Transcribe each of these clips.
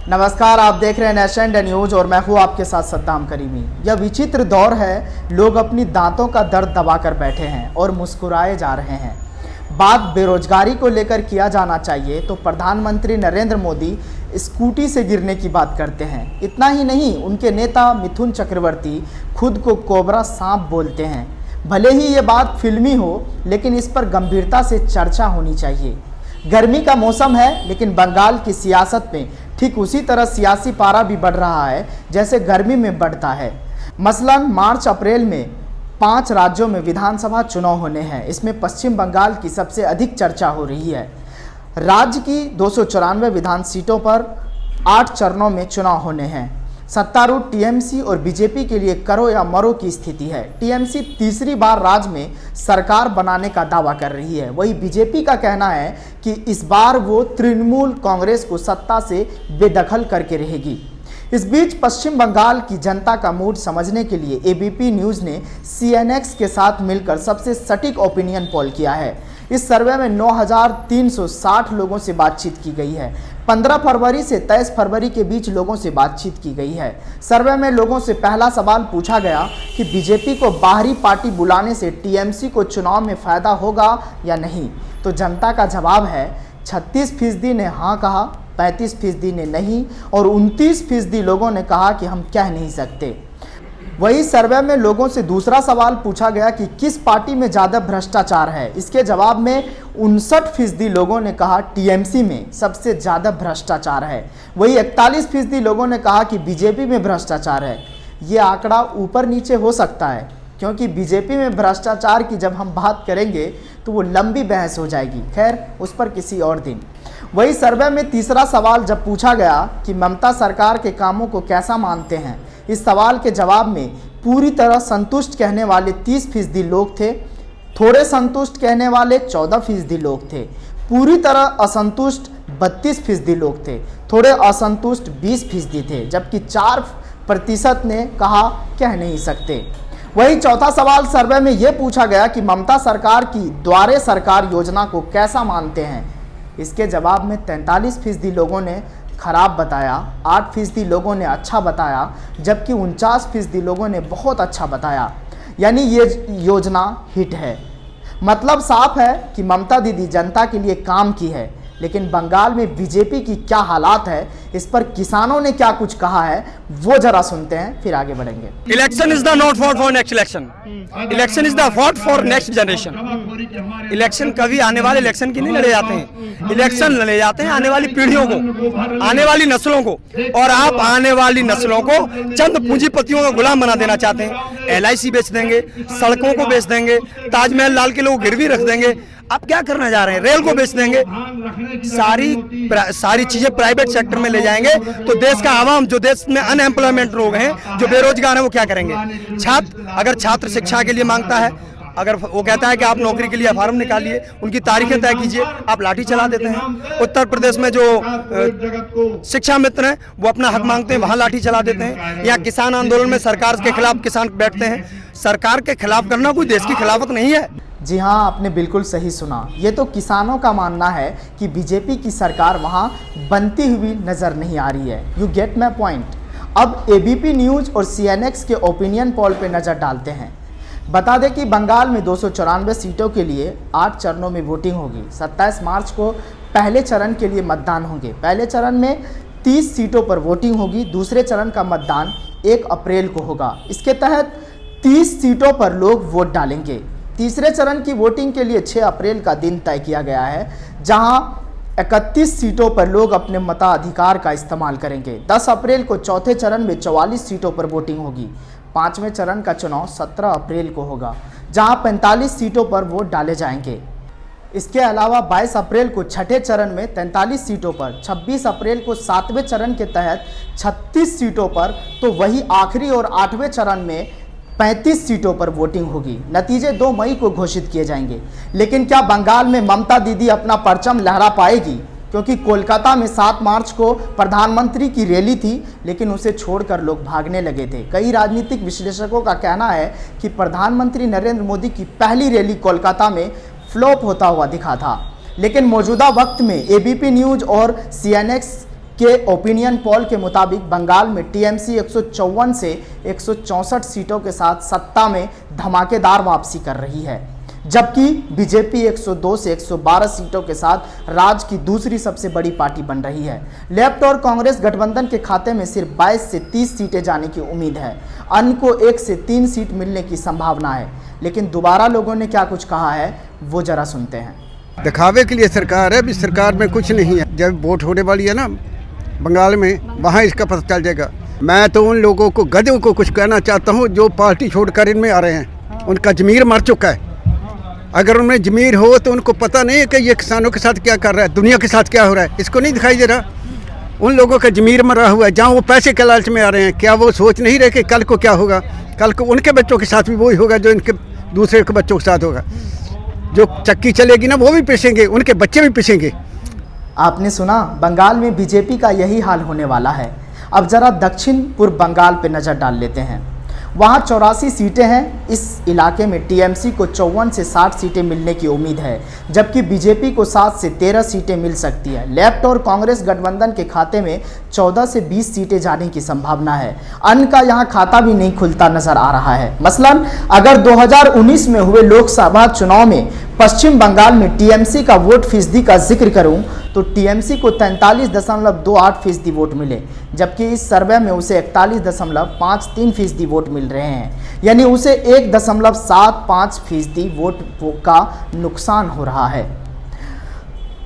नमस्कार, आप देख रहे हैं नेशन इंडिया न्यूज और मैं हूं आपके साथ सद्दाम करीमी। यह विचित्र दौर है, लोग अपनी दांतों का दर्द दबाकर बैठे हैं और मुस्कुराए जा रहे हैं। बात बेरोजगारी को लेकर किया जाना चाहिए तो प्रधानमंत्री नरेंद्र मोदी स्कूटी से गिरने की बात करते हैं। इतना ही नहीं, उनके नेता मिथुन चक्रवर्ती खुद को कोबरा सांप बोलते हैं। भले ही ये बात फिल्मी हो, लेकिन इस पर गंभीरता से चर्चा होनी चाहिए। गर्मी का मौसम है, लेकिन बंगाल की सियासत में ठीक उसी तरह सियासी पारा भी बढ़ रहा है जैसे गर्मी में बढ़ता है। मसलन मार्च अप्रैल में 5 राज्यों में विधानसभा चुनाव होने हैं। इसमें पश्चिम बंगाल की सबसे अधिक चर्चा हो रही है। राज्य की 294 विधान सीटों पर 8 चरणों में चुनाव होने हैं। सत्तारूढ़ टीएमसी और बीजेपी के लिए करो या मरो की स्थिति है। टीएमसी तीसरी बार राज्य में सरकार बनाने का दावा कर रही है। वही बीजेपी का कहना है कि इस बार वो तृणमूल कांग्रेस को सत्ता से बेदखल करके रहेगी। इस बीच पश्चिम बंगाल की जनता का मूड समझने के लिए एबीपी न्यूज़ ने सीएनएक्स के साथ मिलकर सबसे सटीक ओपिनियन पोल किया है। इस सर्वे में 9,360 लोगों से बातचीत की गई है। 15 फरवरी से 23 फरवरी के बीच लोगों से बातचीत की गई है। सर्वे में लोगों से पहला सवाल पूछा गया कि बीजेपी को बाहरी पार्टी बुलाने से टीएमसी को चुनाव में फ़ायदा होगा या नहीं। तो जनता का जवाब है 36% ने हाँ कहा, 35% ने नहीं और 29% लोगों ने कहा कि हम कह नहीं सकते। वही सर्वे में लोगों से दूसरा सवाल पूछा गया कि किस पार्टी में ज़्यादा भ्रष्टाचार है। इसके जवाब में 59% लोगों ने कहा टीएमसी में सबसे ज़्यादा भ्रष्टाचार है। वही 41% लोगों ने कहा कि बीजेपी में भ्रष्टाचार है। ये आंकड़ा ऊपर नीचे हो सकता है, क्योंकि बीजेपी में भ्रष्टाचार की जब हम बात करेंगे तो वो लंबी बहस हो जाएगी। खैर, उस पर किसी और दिन। वही सर्वे में तीसरा सवाल जब पूछा गया कि ममता सरकार के कामों को कैसा मानते हैं, इस सवाल के जवाब में पूरी तरह संतुष्ट कहने वाले 30% लोग थे। थोड़े संतुष्ट कहने वाले 14% लोग थे। पूरी तरह असंतुष्ट 32% लोग थे। थोड़े असंतुष्ट 20% थे, जबकि 4% ने कहा कह नहीं सकते। वही चौथा सवाल सर्वे में यह पूछा गया कि ममता सरकार की द्वारे सरकार योजना को कैसा मानते हैं। इसके जवाब में 43% लोगों ने खराब बताया, 8% लोगों ने अच्छा बताया, जबकि 49% लोगों ने बहुत अच्छा बताया। यानी ये योजना हिट है। मतलब साफ है कि ममता दीदी जनता के लिए काम की है। लेकिन बंगाल में बीजेपी की क्या हालात है, इस पर किसानों ने क्या कुछ कहा है, वो जरा सुनते हैं, फिर आगे बढ़ेंगे। Election is the not for next election, election is the vote for next generation. Election कभी आने वाले इलेक्शन की नहीं लड़े जाते हैं, इलेक्शन लड़े जाते हैं आने वाली पीढ़ियों को, आने वाली नस्लों को। और आप आने वाली नस्लों को चंद पूंजीपतियों का गुलाम बना देना चाहते हैं। एलआईसी बेच देंगे, सड़कों को बेच देंगे, ताजमहल लाल किले को गिरवी रख देंगे। आप क्या करना जा रहे हैं? रेल को बेच देंगे, सारी चीजें प्राइवेट सेक्टर में ले जाएंगे। तो देश का आवाम, जो देश में अनएम्प्लॉयमेंट लोग हैं, जो बेरोजगार हैं, वो क्या करेंगे? अगर छात्र शिक्षा के लिए मांगता है, अगर वो कहता है कि आप नौकरी के लिए फॉर्म निकालिए, उनकी तारीखें तय कीजिए, आप लाठी चला देते हैं। उत्तर प्रदेश में जो शिक्षा मित्र हैं वो अपना हक मांगते हैं, वहाँ लाठी चला देते हैं। यहाँ किसान आंदोलन में सरकार के खिलाफ किसान बैठते हैं। सरकार के खिलाफ करना कोई देश की खिलाफत नहीं है। जी हाँ, आपने बिल्कुल सही सुना। ये तो किसानों का मानना है कि बीजेपी की सरकार वहाँ बनती हुई नज़र नहीं आ रही है। You get my point. अब एबीपी न्यूज़ और सीएनएक्स के ओपिनियन पोल पे नज़र डालते हैं। बता दें कि बंगाल में 294 सीटों के लिए 8 चरणों में वोटिंग होगी। 27 मार्च को पहले चरण के लिए मतदान होंगे। पहले चरण में 30 सीटों पर वोटिंग होगी। दूसरे चरण का मतदान 1 अप्रैल को होगा। इसके तहत 30 सीटों पर लोग वोट डालेंगे। तीसरे चरण की वोटिंग के लिए 6 अप्रैल का दिन तय किया गया है, जहां 31 सीटों पर लोग अपने मताधिकार का इस्तेमाल करेंगे। 10 अप्रैल को चौथे चरण में 44 सीटों पर वोटिंग होगी। 5वें चरण का चुनाव 17 अप्रैल को होगा, जहां 45 सीटों पर वोट डाले जाएंगे। इसके अलावा 22 अप्रैल को छठे चरण में 43 सीटों पर, 26 अप्रैल को 7वें चरण के तहत 36 सीटों पर, तो वही आखिरी और 8वें चरण में 35 सीटों पर वोटिंग होगी। नतीजे 2 मई को घोषित किए जाएंगे। लेकिन क्या बंगाल में ममता दीदी अपना परचम लहरा पाएगी? क्योंकि कोलकाता में 7 मार्च को प्रधानमंत्री की रैली थी, लेकिन उसे छोड़कर लोग भागने लगे थे। कई राजनीतिक विश्लेषकों का कहना है कि प्रधानमंत्री नरेंद्र मोदी की पहली रैली कोलकाता में फ्लॉप होता हुआ दिखा था। लेकिन मौजूदा वक्त में एबीपी न्यूज़ और सीएनएक्स के ओपिनियन पोल के मुताबिक बंगाल में टीएमसी 154 से 164 सीटों के साथ सत्ता में धमाकेदार वापसी कर रही है, जबकि बीजेपी 102 से 112 सीटों के साथ राज्य की दूसरी सबसे बड़ी पार्टी बन रही है। लेफ्ट और कांग्रेस गठबंधन के खाते में सिर्फ 22 से 30 सीटें जाने की उम्मीद है। अन्य को 1 से 3 सीट मिलने की संभावना है। लेकिन दोबारा लोगों ने क्या कुछ कहा है वो जरा सुनते हैं। दिखावे के लिए सरकार है, अभी सरकार में कुछ नहीं है। जब वोट होने वाली है ना बंगाल में, वहाँ इसका पता चल जाएगा। मैं तो उन लोगों को, गधों को कुछ कहना चाहता हूँ जो पार्टी छोड़कर इनमें आ रहे हैं। उनका ज़मीर मर चुका है। अगर उनमें ज़मीर हो तो उनको पता नहीं है कि ये किसानों के साथ क्या कर रहा है, दुनिया के साथ क्या हो रहा है, इसको नहीं दिखाई दे रहा। उन लोगों का ज़मीर मरा हुआ है। जहाँ वो पैसे के लालच में आ रहे हैं, क्या वो सोच नहीं रहे कि कल को क्या होगा? कल को उनके बच्चों के साथ भी वही होगा जो इनके दूसरे के बच्चों के साथ होगा। जो चक्की चलेगी ना वो भी पिसेंगे, उनके बच्चे भी पिसेंगे। आपने सुना, बंगाल में बीजेपी का यही हाल होने वाला है। अब जरा दक्षिण पूर्व बंगाल पे नज़र डाल लेते हैं। वहाँ 84 सीटें हैं। इस इलाके में टीएमसी को 54 से 60 सीटें मिलने की उम्मीद है, जबकि बीजेपी को 7 से 13 सीटें मिल सकती है। लेफ्ट और कांग्रेस गठबंधन के खाते में 14 से 20 सीटें जाने की संभावना है। अन्य का यहाँ खाता भी नहीं खुलता नजर आ रहा है। मसलन अगर 2019 में हुए लोकसभा चुनाव में पश्चिम बंगाल में टीएमसी का वोट फीसदी का जिक्र करूं तो टीएमसी को 43.28% वोट मिले, जबकि इस सर्वे में उसे 41.53% वोट मिल रहे हैं। यानी उसे 1.75% वोट का नुकसान हो रहा है।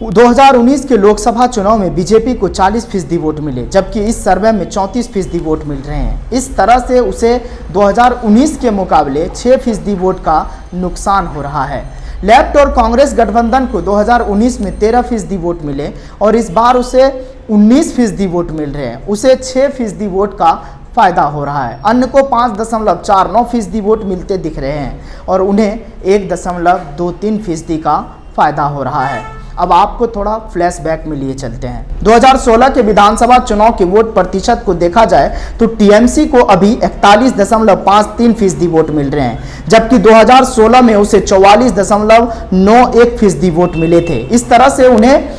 2019 के लोकसभा चुनाव में बीजेपी को 40% वोट मिले, जबकि इस सर्वे में 34% वोट मिल रहे हैं। इस तरह से उसे 2019 के मुकाबले 6% वोट का नुकसान हो रहा है। लेफ्ट और कांग्रेस गठबंधन को 2019 में 13% वोट मिले और इस बार उसे 19% वोट मिल रहे हैं। उसे 6% वोट का फायदा हो रहा है। अन्य को 5.49% वोट मिलते दिख रहे हैं और उन्हें 1.23% का फायदा हो रहा है। अब आपको थोड़ा फ्लैशबैक में लिए चलते हैं। 2016 के विधानसभा चुनाव के वोट प्रतिशत को देखा जाए तो टीएमसी को अभी 41.53% वोट मिल रहे हैं, जबकि 2016 में उसे 44.91% वोट मिले थे। इस तरह से उन्हें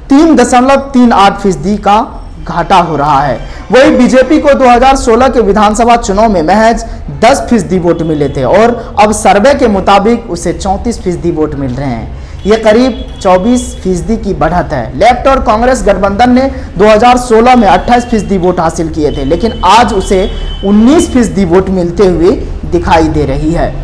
3.38% का घाटा हो रहा है। वही बीजेपी को 2016 के विधानसभा चुनाव में महज 10% वोट मिले थे और अब सर्वे के मुताबिक उसे 34% वोट मिल रहे हैं। ये करीब 24% की बढ़त है। लेफ्ट और कांग्रेस गठबंधन ने 2016 में 28% वोट हासिल किए थे, लेकिन आज उसे 19% वोट मिलते हुए दिखाई दे रही है।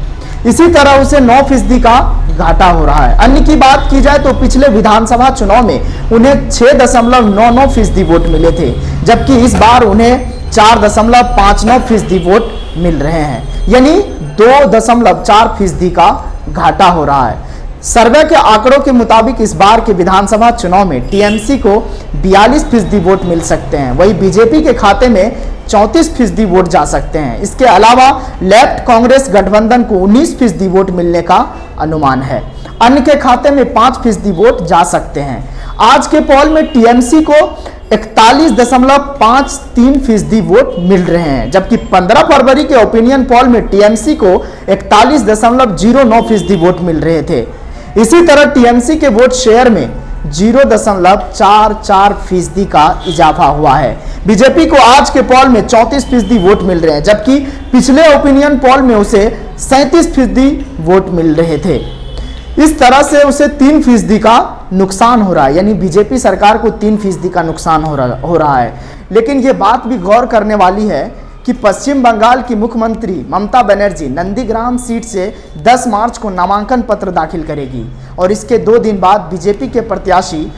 इसी तरह उसे 9% का घाटा हो रहा है। अन्य की बात की जाए तो पिछले विधानसभा चुनाव में उन्हें 6.99% वोट मिले थे, जबकि इस बार उन्हें 4.59% वोट मिल रहे हैं, यानी 2.4% का घाटा हो रहा है। सर्वे के आंकड़ों के मुताबिक इस बार के विधानसभा चुनाव में टीएमसी को 42% वोट मिल सकते हैं, वही बीजेपी के खाते में 34% वोट जा सकते हैं। इसके अलावा लेफ्ट कांग्रेस गठबंधन को 19% वोट मिलने का अनुमान है। अन्य के खाते में 5% वोट जा सकते हैं। आज के पोल में टीएमसी को 41.53% वोट मिल रहे हैं, जबकि 15 फरवरी के ओपिनियन पोल में टीएमसी को 41.09% वोट मिल रहे थे। इसी तरह टीएमसी के वोट शेयर में 0.44% का इजाफा हुआ है। बीजेपी को आज के पोल में 34% वोट मिल रहे हैं, जबकि पिछले ओपिनियन पोल में उसे 37% वोट मिल रहे थे। इस तरह से उसे 3% का नुकसान हो रहा है, यानी बीजेपी सरकार को 3% का नुकसान हो रहा है। लेकिन ये बात भी गौर करने वाली है कि पश्चिम बंगाल की मुख्यमंत्री ममता बनर्जी नंदीग्राम सीट से 10 मार्च को नामांकन पत्र दाखिल करेगी और इसके 2 दिन बाद बीजेपी के प्रत्याशी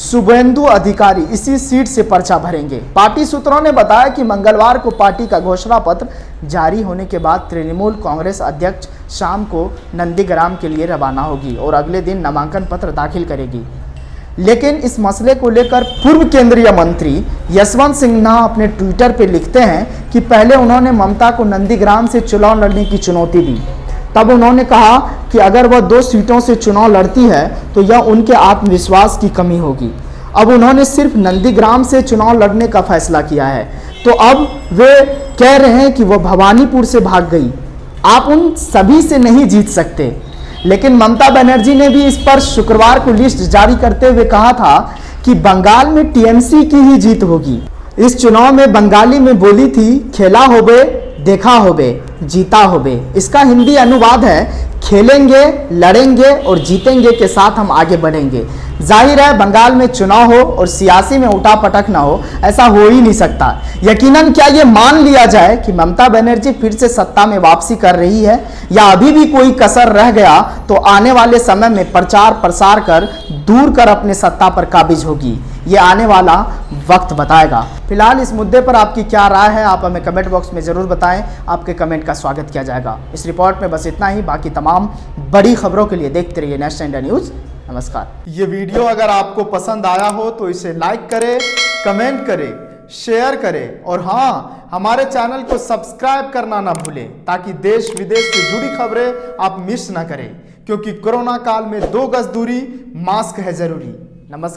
शुभेंदु अधिकारी इसी सीट से पर्चा भरेंगे। पार्टी सूत्रों ने बताया कि मंगलवार को पार्टी का घोषणा पत्र जारी होने के बाद तृणमूल कांग्रेस अध्यक्ष शाम को नंदीग्राम के लिए रवाना होगी और अगले दिन नामांकन पत्र दाखिल करेगी। लेकिन इस मसले को लेकर पूर्व केंद्रीय मंत्री यशवंत सिन्हा अपने ट्विटर पर लिखते हैं कि पहले उन्होंने ममता को नंदीग्राम से चुनाव लड़ने की चुनौती दी। तब उन्होंने कहा कि अगर वह 2 सीटों से चुनाव लड़ती है तो यह उनके आत्मविश्वास की कमी होगी। अब उन्होंने सिर्फ नंदीग्राम से चुनाव लड़ने का फैसला किया है, तो अब वे कह रहे हैं कि वह भवानीपुर से भाग गई। आप उन सभी से नहीं जीत सकते। लेकिन ममता बनर्जी ने भी इस पर शुक्रवार को लिस्ट जारी करते हुए कहा था कि बंगाल में टीएमसी की ही जीत होगी। इस चुनाव में बंगाली में बोली थी, खेला होबे, देखा होबे, जीता होबे। इसका हिंदी अनुवाद है, खेलेंगे, लड़ेंगे और जीतेंगे के साथ हम आगे बढ़ेंगे। जाहिर है बंगाल में चुनाव हो और सियासी में उठापटक ना हो, ऐसा हो ही नहीं सकता। यकीनन क्या ये मान लिया जाए कि ममता बनर्जी फिर से सत्ता में वापसी कर रही है, या अभी भी कोई कसर रह गया तो आने वाले समय में प्रचार प्रसार कर दूर कर अपने सत्ता पर काबिज होगी, ये आने वाला वक्त बताएगा। फिलहाल इस मुद्दे पर आपकी क्या राय है, आप हमें कमेंट बॉक्स में जरूर बताएं। आपके कमेंट का स्वागत किया जाएगा। इस रिपोर्ट में बस इतना ही। बाकी तमाम बड़ी खबरों के लिए देखते रहिए नेशनल इंडिया न्यूज। नमस्कार। ये वीडियो अगर आपको पसंद आया हो तो इसे लाइक करें, कमेंट करें, शेयर करें और हाँ, हमारे चैनल को सब्सक्राइब करना ना भूलें ताकि देश विदेश से जुड़ी खबरें आप मिस ना करें, क्योंकि कोरोना काल में 2 गज दूरी, मास्क है जरूरी।